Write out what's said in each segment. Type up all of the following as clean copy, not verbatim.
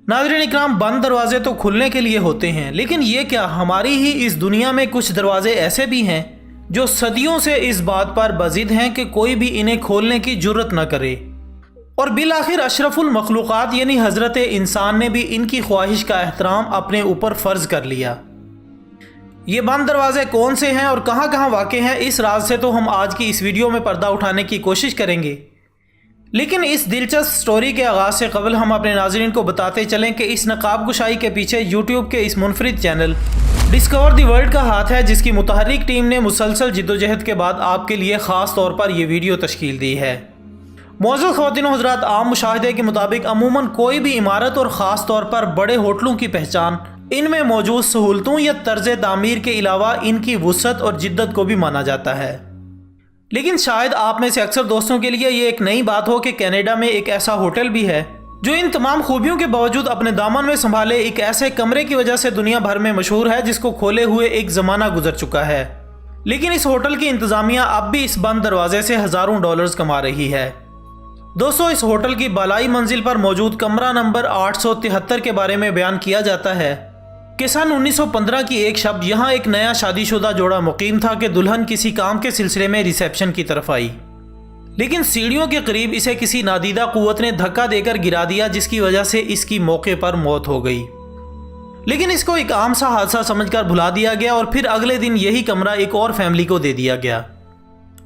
नाज़रीन इकराम, बंद दरवाजे तो खुलने के लिए होते हैं, लेकिन ये क्या हमारी ही इस दुनिया में कुछ दरवाजे ऐसे भी हैं जो सदियों से इस बात पर बज़िद हैं कि कोई भी इन्हें खोलने की जुर्रत न करे। और बिल आखिर अशरफुल मखलूक़ात यानी हज़रत इंसान ने भी इनकी ख्वाहिश का एहतराम अपने ऊपर फ़र्ज़ कर लिया। ये बंद दरवाजे कौन से हैं और कहाँ कहाँ वाक़े हैं, इस राज से तो हम आज की इस वीडियो में पर्दा उठाने की कोशिश करेंगे। लेकिन इस दिलचस्प स्टोरी के आगाज़ से कबल हम अपने नाज़रीन को बताते चलें कि इस नकाब कुशाई के पीछे यूट्यूब के इस मुनफरिद चैनल डिस्कवर द वर्ल्ड का हाथ है, जिसकी मुतहर्रिक टीम ने मुसलसल जिद्दोजहद के बाद आपके लिए ख़ास तौर पर यह वीडियो तश्कील दी है। मौजूद ख़वातीन व हज़रात, आम मुशाहिदे के मुताबिक अमूमन कोई भी इमारत और ख़ास तौर पर बड़े होटलों की पहचान इनमें मौजूद सहूलतों या तर्ज तामीर के अलावा इनकी वुसअत और जिद्दत को भी माना जाता है। लेकिन शायद आप में से अक्सर दोस्तों के लिए ये एक नई बात हो कि कनाडा में एक ऐसा होटल भी है जो इन तमाम खूबियों के बावजूद अपने दामन में संभाले एक ऐसे कमरे की वजह से दुनिया भर में मशहूर है, जिसको खोले हुए एक ज़माना गुजर चुका है। लेकिन इस होटल की इंतज़ामिया अब भी इस बंद दरवाजे से हज़ारों डॉलर्स कमा रही है। दोस्तों, इस होटल की बालाई मंजिल पर मौजूद कमरा नंबर 873 के बारे में बयान किया जाता है कि सन 1915 की एक शब यहाँ एक नया शादीशुदा जोड़ा मुकीम था कि दुल्हन किसी काम के सिलसिले में रिसेप्शन की तरफ आई, लेकिन सीढ़ियों के करीब इसे किसी नादीदा कुव्वत ने धक्का देकर गिरा दिया, जिसकी वजह से इसकी मौके पर मौत हो गई। लेकिन इसको एक आम सा हादसा समझकर भुला दिया गया और फिर अगले दिन यही कमरा एक और फैमिली को दे दिया गया।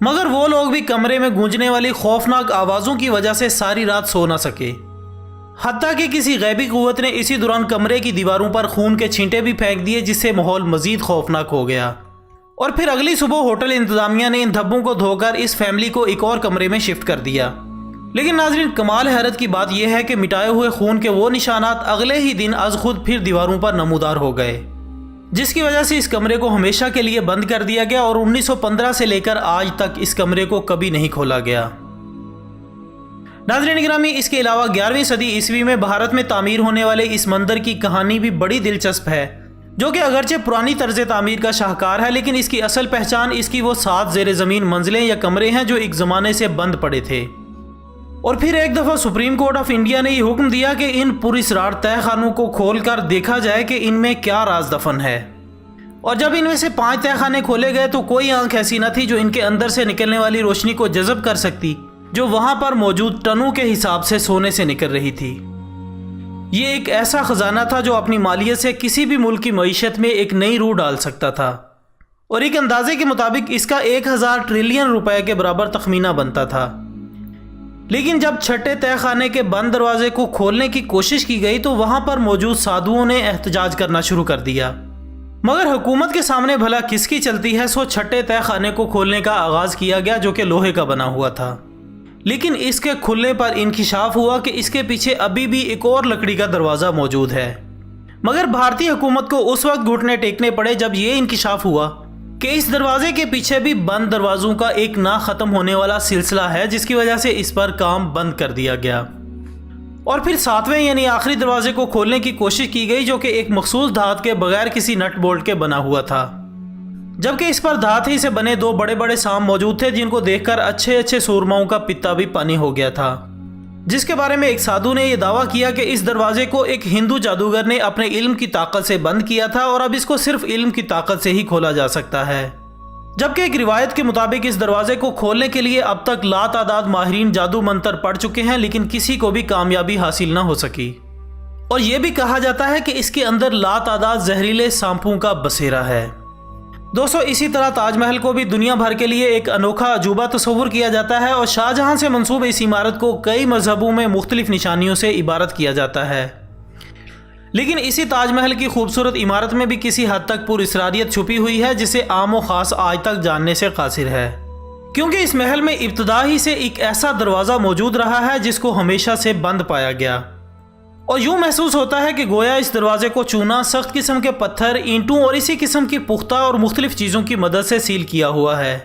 मगर वो लोग भी कमरे में गूंजने वाली खौफनाक आवाज़ों की वजह से सारी रात सो न सके। हत्ता कि किसी गैबी कुव्वत ने इसी दौरान कमरे की दीवारों पर खून के छींटे भी फेंक दिए, जिससे माहौल मजीद खौफनाक हो गया। और फिर अगली सुबह होटल इंतजामिया ने इन धब्बों को धोकर इस फैमिली को एक और कमरे में शिफ्ट कर दिया। लेकिन नाज़रीन, कमाल हैरत की बात यह है कि मिटाए हुए खून के वो निशानात अगले ही दिन अज खुद फिर दीवारों पर नमूदार हो गए, जिसकी वजह से इस कमरे को हमेशा के लिए बंद कर दिया गया और 1915 से लेकर आज तक इस कमरे को कभी नहीं खोला गया। नाज़रीन गिरामी, इसके अलावा 11वीं सदी ईस्वी में भारत में तामीर होने वाले इस मंदिर की कहानी भी बड़ी दिलचस्प है, जो कि अगरचे पुरानी तर्ज तामीर का शाहकार है, लेकिन इसकी असल पहचान इसकी वो 7 ज़ेर ज़मीन मंजिलें या कमरे हैं जो एक ज़माने से बंद पड़े थे। और फिर एक दफ़ा सुप्रीम कोर्ट ऑफ इंडिया ने यह हुक्म दिया कि इन पुरस्रार तहखानों को खोल कर देखा जाए कि इनमें क्या राज दफन है। और जब इनमें से 5 तहखाने खोले गए तो कोई आंख ऐसी न थी जो इनके अंदर से निकलने वाली रोशनी को जज़ब कर सकती, जो वहां पर मौजूद टनों के हिसाब से सोने से निकल रही थी। ये एक ऐसा खजाना था जो अपनी मालियत से किसी भी मुल्क की मईशत में एक नई रूह डाल सकता था। और एक अंदाजे के मुताबिक इसका 1000 ट्रिलियन रुपए के बराबर तखमीना बनता था। लेकिन जब छठे तहखाने के बंद दरवाजे को खोलने की कोशिश की गई तो वहां पर मौजूद साधुओं ने एहतजाज करना शुरू कर दिया। मगर हुकूमत के सामने भला किसकी चलती है, सो छठे तहखाने को खोलने का आगाज किया गया, जो कि लोहे का बना हुआ था। लेकिन इसके खुलने पर इंकिशाफ हुआ कि इसके पीछे अभी भी एक और लकड़ी का दरवाज़ा मौजूद है। मगर भारतीय हुकूमत को उस वक्त घुटने टेकने पड़े जब ये इंकिशाफ हुआ कि इस दरवाजे के पीछे भी बंद दरवाज़ों का एक ना ख़त्म होने वाला सिलसिला है, जिसकी वजह से इस पर काम बंद कर दिया गया। और फिर 7वें यानी आखिरी दरवाजे को खोलने की कोशिश की गई, जो कि एक मखसूस धात के बगैर किसी नट बोल्ट के बना हुआ था, जबकि इस पर धात ही से बने 2 बड़े बड़े सांप मौजूद थे, जिनको देखकर अच्छे अच्छे सूरमाओं का पित्ता भी पानी हो गया था। जिसके बारे में एक साधु ने यह दावा किया कि इस दरवाजे को एक हिंदू जादूगर ने अपने इल्म की ताकत से बंद किया था और अब इसको सिर्फ इल्म की ताकत से ही खोला जा सकता है। जबकि एक रिवायत के मुताबिक इस दरवाजे को खोलने के लिए अब तक लातादाद माहिरीन जादू मंत्र पढ़ चुके हैं, लेकिन किसी को भी कामयाबी हासिल न हो सकी। और यह भी कहा जाता है कि इसके अंदर लातादाद जहरीले सांपों का बसेरा है। दोस्तों, इसी तरह ताजमहल को भी दुनिया भर के लिए एक अनोखा अजूबा तस्वुर किया जाता है और शाहजहां से मंसूब इस इमारत को कई मजहबों में मुख्तलिफ निशानियों से इबारत किया जाता है। लेकिन इसी ताजमहल की खूबसूरत इमारत में भी किसी हद तक पुरअसरारियत छुपी हुई है, जिसे आम व खास आज तक जानने से कासिर है, क्योंकि इस महल में इब्तदा ही से एक ऐसा दरवाज़ा मौजूद रहा है जिसको हमेशा से बंद पाया गया। और यूँ महसूस होता है कि गोया इस दरवाजे को चूना, सख्त किस्म के पत्थर, ईंटों और इसी किस्म की पुख्ता और मुख्तलिफ चीज़ों की मदद से सील किया हुआ है।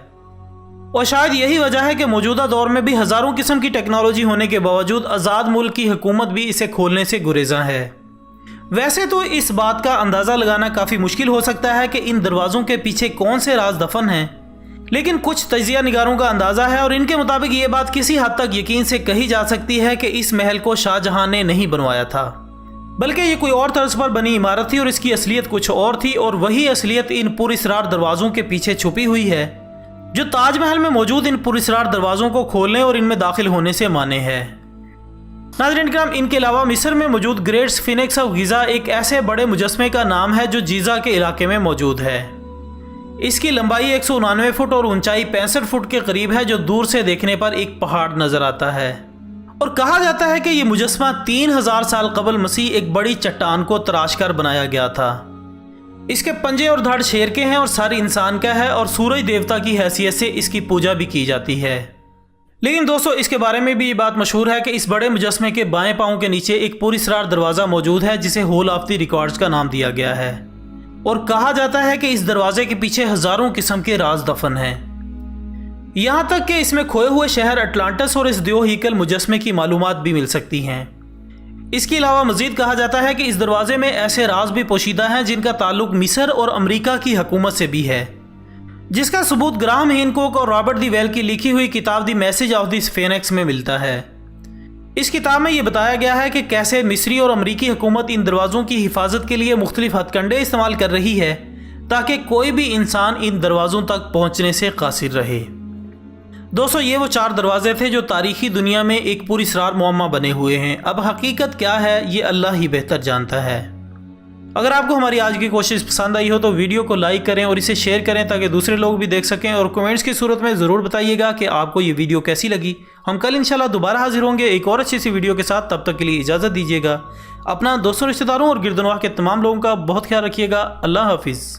और शायद यही वजह है कि मौजूदा दौर में भी हज़ारों किस्म की टेक्नोलॉजी होने के बावजूद आज़ाद मुल्क की हुकूमत भी इसे खोलने से गुरेज़ा है। वैसे तो इस बात का अंदाज़ा लगाना काफ़ी मुश्किल हो सकता है कि इन दरवाज़ों के पीछे कौन से राज दफन हैं, लेकिन कुछ तजिया निगारों का अंदाज़ा है और इनके मुताबिक ये बात किसी हद तक यकीन से कही जा सकती है कि इस महल को शाहजहां ने नहीं बनवाया था, बल्कि ये कोई और तर्ज पर बनी इमारत थी और इसकी असलियत कुछ और थी, और वही असलियत इन पुरअसरार दरवाज़ों के पीछे छुपी हुई है जो ताजमहल में मौजूद इन पुरअसरार दरवाज़ों को खोलने और इनमें दाखिल होने से माने है। नाज़रीन किराम, इनके अलावा मिस्र में मौजूद ग्रेट स्फिंक्स ऑफ गिज़ा एक ऐसे बड़े मुजस्मे का नाम है जो जीज़ा के इलाके में मौजूद है। इसकी लंबाई 199 फुट और ऊंचाई 65 फुट के करीब है, जो दूर से देखने पर एक पहाड़ नजर आता है। और कहा जाता है कि यह मुजस्मा 3000 साल कबल मसीह एक बड़ी चट्टान को तराश कर बनाया गया था। इसके पंजे और धड़ शेर के हैं और सर इंसान का है, और सूरज देवता की हैसियत से इसकी पूजा भी की जाती है। लेकिन दोस्तों, इसके बारे में भी ये बात मशहूर है कि इस बड़े मुजस्मे के बाएं पांव के नीचे एक पुरअसरार दरवाज़ा मौजूद है जिसे होल ऑफ द रिकॉर्ड्स का नाम दिया गया है, और कहा जाता है कि इस दरवाजे के पीछे हजारों किस्म के राज दफन हैं। यहाँ तक कि इसमें खोए हुए शहर अटलांटिस और इस द्योहीकल मुजस्मे की मालूमात भी मिल सकती हैं। इसके अलावा मजीद कहा जाता है कि इस दरवाजे में ऐसे राज भी पोशीदा हैं जिनका ताल्लुक मिस्र और अमेरिका की हुकूमत से भी है, जिसका सबूत ग्राहम हैनकॉक और रॉबर्ट दी वेल की लिखी हुई किताब the message of the sphinx में मिलता है। इस किताब में यह बताया गया है कि कैसे मिस्री और अमरीकी हुकूमत इन दरवाज़ों की हिफाजत के लिए मुख्तलिफ हथकंडे इस्तेमाल कर रही है ताकि कोई भी इंसान इन दरवाज़ों तक पहुँचने से कासिर रहे। दोस्तों, ये वो 4 दरवाजे थे जो तारीखी दुनिया में एक पुरअसरार मुअम्मा बने हुए हैं। अब हकीकत क्या है ये अल्लाह ही बेहतर जानता है। अगर आपको हमारी आज की कोशिश पसंद आई हो तो वीडियो को लाइक करें और इसे शेयर करें ताकि दूसरे लोग भी देख सकें, और कमेंट्स की सूरत में ज़रूर बताइएगा कि आपको ये वीडियो कैसी लगी। हम कल इंशाल्लाह दोबारा हाजिर होंगे एक और अच्छी सी वीडियो के साथ। तब तक के लिए इजाज़त दीजिएगा। अपना दोस्तों, रिश्तेदारों और गिरदनवाह के तमाम लोगों का बहुत ख्याल रखिएगा। अल्लाह हाफिज़।